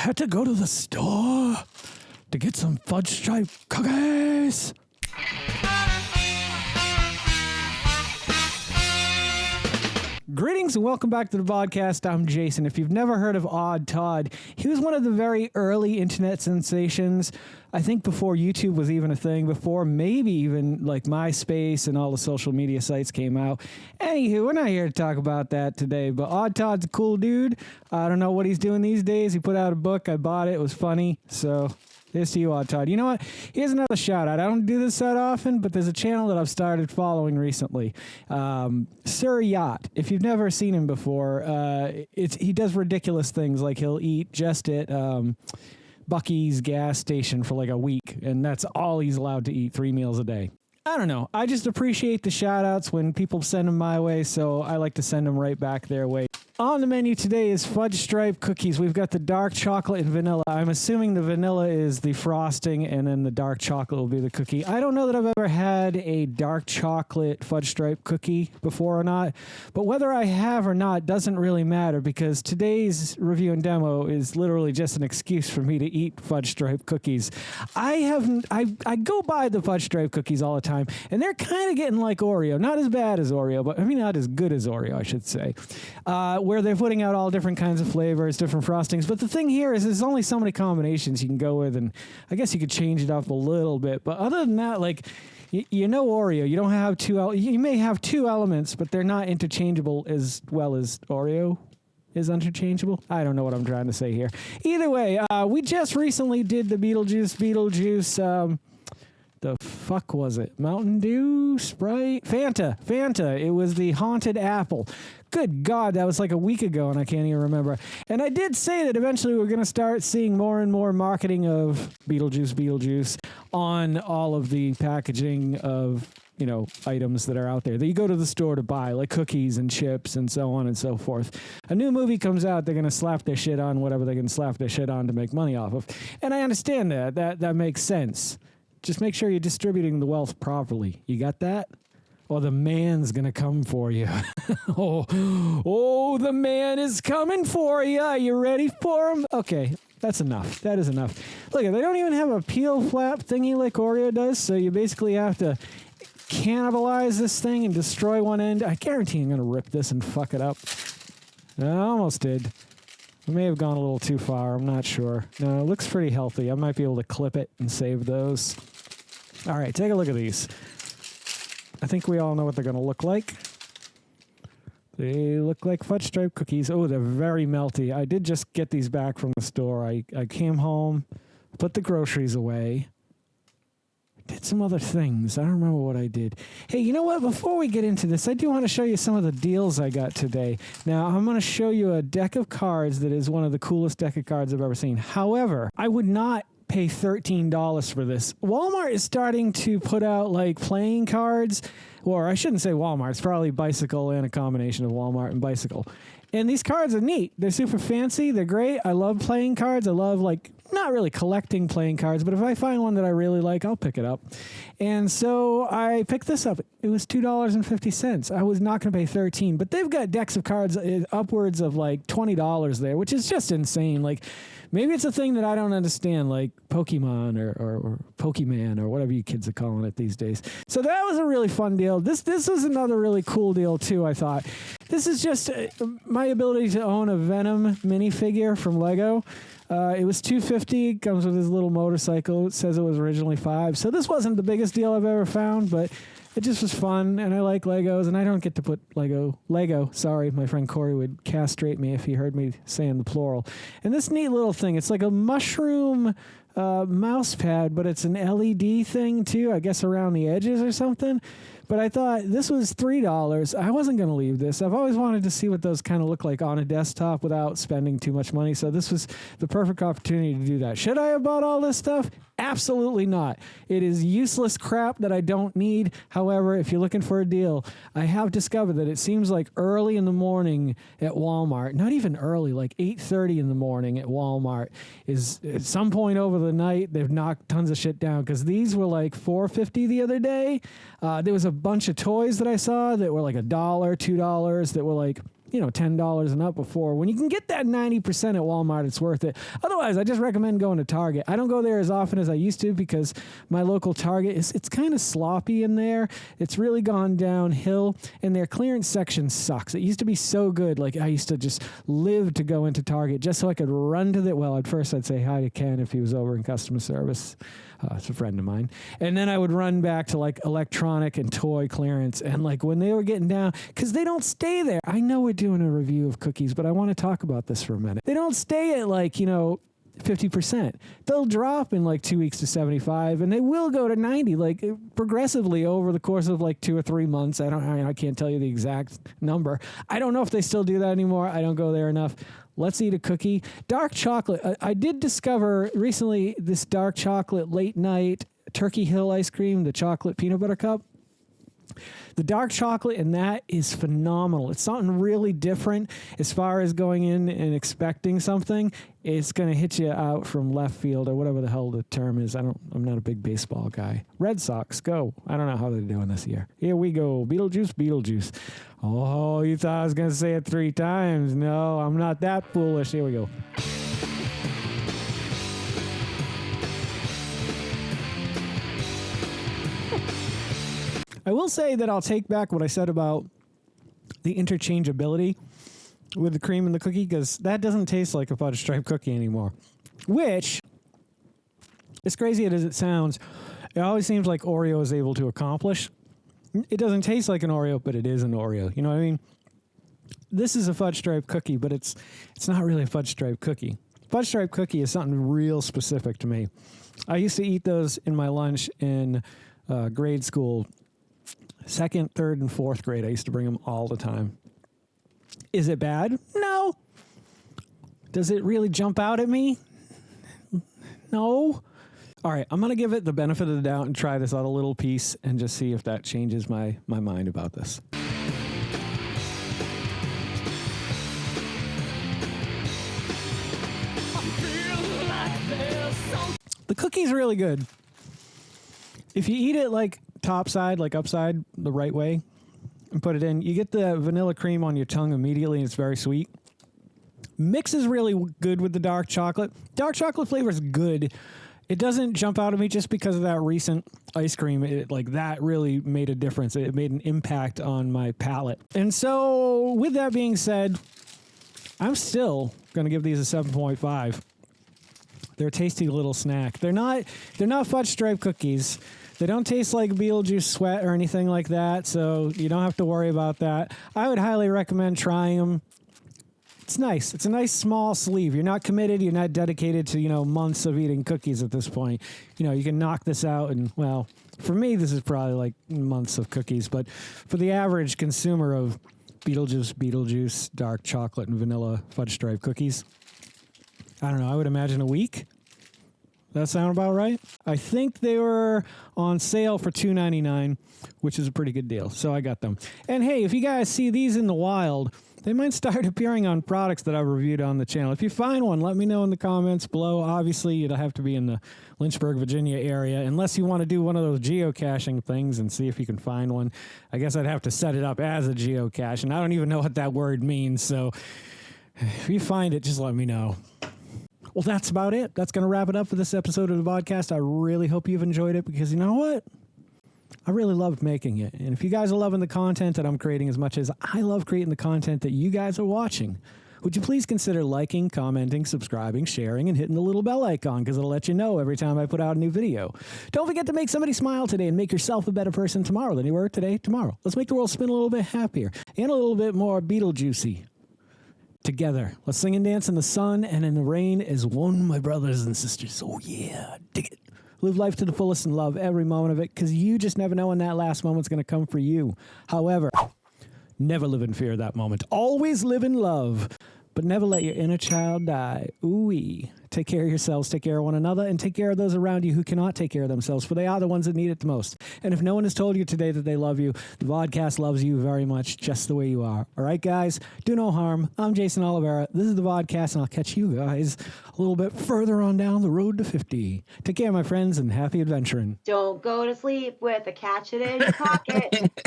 had to go to the store to get some fudge stripe cookies. Greetings and welcome back to the Vodkast. I'm Geycen. If you've never heard of Odd Todd, he was one of the very early internet sensations. I think before YouTube was even a thing, before maybe even like MySpace and all the social media sites came out. Anywho, we're not here to talk about that today, but Odd Todd's a cool dude. I don't know what he's doing these days. He put out a book. I bought it. It was funny. So here's to you, Odd Todd. You know what? Here's another shout out. I don't do this that often, but there's a channel that I've started following recently. Sir Yacht. If you've never seen him before, he does ridiculous things like he'll eat just at Buc-ee's gas station for like a week, and that's all he's allowed to eat, 3 meals a day. I don't know. I just appreciate the shout outs when people send them my way, so I like to send them right back their way. On the menu today is fudge stripe cookies. We've got the dark chocolate and vanilla. I'm assuming the vanilla is the frosting and then the dark chocolate will be the cookie. I don't know that I've ever had a dark chocolate fudge stripe cookie before or not, but whether I have or not doesn't really matter because today's review and demo is literally just an excuse for me to eat fudge stripe cookies. I go by the fudge stripe cookies all the time, and they're kind of getting like Oreo. Not as bad as Oreo, but I mean not as good as Oreo, I should say. Where they're putting out all different kinds of flavors, different frostings. But the thing here is there's only so many combinations you can go with, and I guess you could change it up a little bit. But other than that, like, you know Oreo, you don't have you may have two elements, but they're not interchangeable as well as Oreo is interchangeable. I don't know what I'm trying to say here. Either way, we just recently did the Beetlejuice, the fuck was it? Mountain Dew? Sprite? Fanta. It was the Haunted Apple. Good God, that was like a week ago, and I can't even remember. And I did say that eventually we're going to start seeing more and more marketing of Beetlejuice on all of the packaging of, you know, items that are out there that you go to the store to buy, like cookies and chips and so on and so forth. A new movie comes out, they're going to slap their shit on whatever they can slap their shit on to make money off of. And I understand that makes sense. Just make sure you're distributing the wealth properly. You got that? Or the man's going to come for you. oh, the man is coming for you. Are you ready for him? Okay, that's enough. That is enough. Look, they don't even have a peel flap thingy like Oreo does, so you basically have to cannibalize this thing and destroy one end. I guarantee I'm going to rip this and fuck it up. I almost did. I may have gone a little too far. I'm not sure. No, it looks pretty healthy. I might be able to clip it and save those. All right, take a look at these. I think we all know what they're going to look like. They look like fudge stripe cookies. Oh, they're very melty. I did just get these back from the store. I came home, put the groceries away, did some other things. I don't remember what I did. Hey, you know what? Before we get into this, I do want to show you some of the deals I got today. Now, I'm going to show you a deck of cards that is one of the coolest deck of cards I've ever seen. However, I would not pay $13 for this. Walmart is starting to put out like playing cards, or I shouldn't say Walmart, it's probably Bicycle and a combination of Walmart and Bicycle. And these cards are neat. They're super fancy. They're great. I love playing cards. I love like not really collecting playing cards, but if I find one that I really like, I'll pick it up. And so I picked this up. It was $2.50. I was not going to pay $13, but they've got decks of cards upwards of like $20 there, which is just insane. Like maybe it's a thing that I don't understand, like Pokemon or Pokemon or whatever you kids are calling it these days. So that was a really fun deal. This was another really cool deal too, I thought. This is just my ability to own a Venom minifigure from Lego. It was $2.50. Comes with his little motorcycle. It says it was originally $5. So this wasn't the biggest deal I've ever found, but it just was fun, and I like Legos, and I don't get to put Lego. Sorry, my friend Corey would castrate me if he heard me saying the plural. And this neat little thing, it's like a mushroom mouse pad, but it's an LED thing too, I guess around the edges or something. But I thought this was $3. I wasn't going to leave this. I've always wanted to see what those kind of look like on a desktop without spending too much money. So this was the perfect opportunity to do that. Should I have bought all this stuff? Absolutely not. It is useless crap that I don't need. However, if you're looking for a deal, I have discovered that it seems like early in the morning at Walmart, not even early, like 8:30 in the morning at Walmart, is at some point over the night, they've knocked tons of shit down because these were like $4.50 the other day. There was a bunch of toys that I saw that were like $1, $2 that were like $10 and up before. When you can get that 90% at Walmart, it's worth it. Otherwise, I just recommend going to Target. I don't go there as often as I used to because my local Target it's kind of sloppy in there. It's really gone downhill, and their clearance section sucks. It used to be so good. Like, I used to just live to go into Target just so I could run to the, well, at first I'd say hi to Ken if he was over in customer service. It's a friend of mine. And then I would run back to like electronic and toy clearance. And like when they were getting down, because they don't stay there. I know we're doing a review of cookies, but I want to talk about this for a minute. They don't stay at like, 50%. They'll drop in like 2 weeks to 75, and they will go to 90, like progressively over the course of like 2 or 3 months. I can't tell you the exact number. I don't know if they still do that anymore. I don't go there enough. Let's eat a cookie. Dark chocolate. I did discover recently this dark chocolate late night Turkey Hill ice cream, the chocolate peanut butter cup. The dark chocolate in that is phenomenal. It's something really different as far as going in and expecting something. It's going to hit you out from left field or whatever the hell the term is. I'm not a big baseball guy. Red Sox, go. I don't know how they're doing this year. Here we go. Beetlejuice, Beetlejuice. Oh, you thought I was going to say it 3 times. No, I'm not that foolish. Here we go. I will say that I'll take back what I said about the interchangeability with the cream and the cookie, because that doesn't taste like a fudge stripe cookie anymore. Which, as crazy as it sounds, it always seems like Oreo is able to accomplish. It doesn't taste like an Oreo, but it is an Oreo. You know what I mean? This is a fudge stripe cookie, but it's not really a fudge stripe cookie. Fudge stripe cookie is something real specific to me. I used to eat those in my lunch in grade school. 2nd, 3rd, and 4th grade, I used to bring them all the time. Is it bad? No. Does it really jump out at me? No. All right, I'm going to give it the benefit of the doubt and try this out a little piece and just see if that changes my mind about this. The cookie's really good. If you eat it like top side, like upside, the right way, and put it in, you get the vanilla cream on your tongue immediately, and it's very sweet. Mixes really good with the dark chocolate. Dark chocolate flavor is good. It doesn't jump out at me just because of that recent ice cream. That really made a difference. It made an impact on my palate. And so, with that being said, I'm still going to give these a 7.5. They're a tasty little snack. They're not fudge stripe cookies. They don't taste like Beetlejuice sweat or anything like that, so you don't have to worry about that. I would highly recommend trying them. It's nice. It's a nice small sleeve. You're not committed. You're not dedicated to, months of eating cookies at this point. You can knock this out, and, well, for me, this is probably like months of cookies, but for the average consumer of Beetlejuice, dark chocolate, and vanilla fudge stripe cookies, I don't know, I would imagine a week. That sound about right? I think they were on sale for $2.99, which is a pretty good deal. So I got them. And hey, if you guys see these in the wild, they might start appearing on products that I've reviewed on the channel. If you find one, let me know in the comments below. Obviously, you'd have to be in the Lynchburg, Virginia area, unless you want to do one of those geocaching things and see if you can find one. I guess I'd have to set it up as a geocache, and I don't even know what that word means. So if you find it, just let me know. Well, that's about it. That's going to wrap it up for this episode of the Vodkast. I really hope you've enjoyed it, because you know what? I really loved making it. And if you guys are loving the content that I'm creating as much as I love creating the content that you guys are watching, would you please consider liking, commenting, subscribing, sharing, and hitting the little bell icon, because it'll let you know every time I put out a new video. Don't forget to make somebody smile today and make yourself a better person tomorrow than you were today, tomorrow. Let's make the world spin a little bit happier and a little bit more Beetlejuicy. Together. Let's sing and dance in the sun and in the rain as one, my brothers and sisters. Oh, yeah. Dig it. Live life to the fullest and love every moment of it, because you just never know when that last moment's going to come for you. However, never live in fear of that moment. Always live in love, but never let your inner child die. Ooh-wee. Take care of yourselves, take care of one another, and take care of those around you who cannot take care of themselves, for they are the ones that need it the most. And if no one has told you today that they love you, the Vodcast loves you very much, just the way you are. All right, guys? Do no harm. I'm Geycen Oliveira. This is the Vodcast, and I'll catch you guys a little bit further on down the road to 50. Take care, my friends, and happy adventuring. Don't go to sleep with a catch it in your pocket.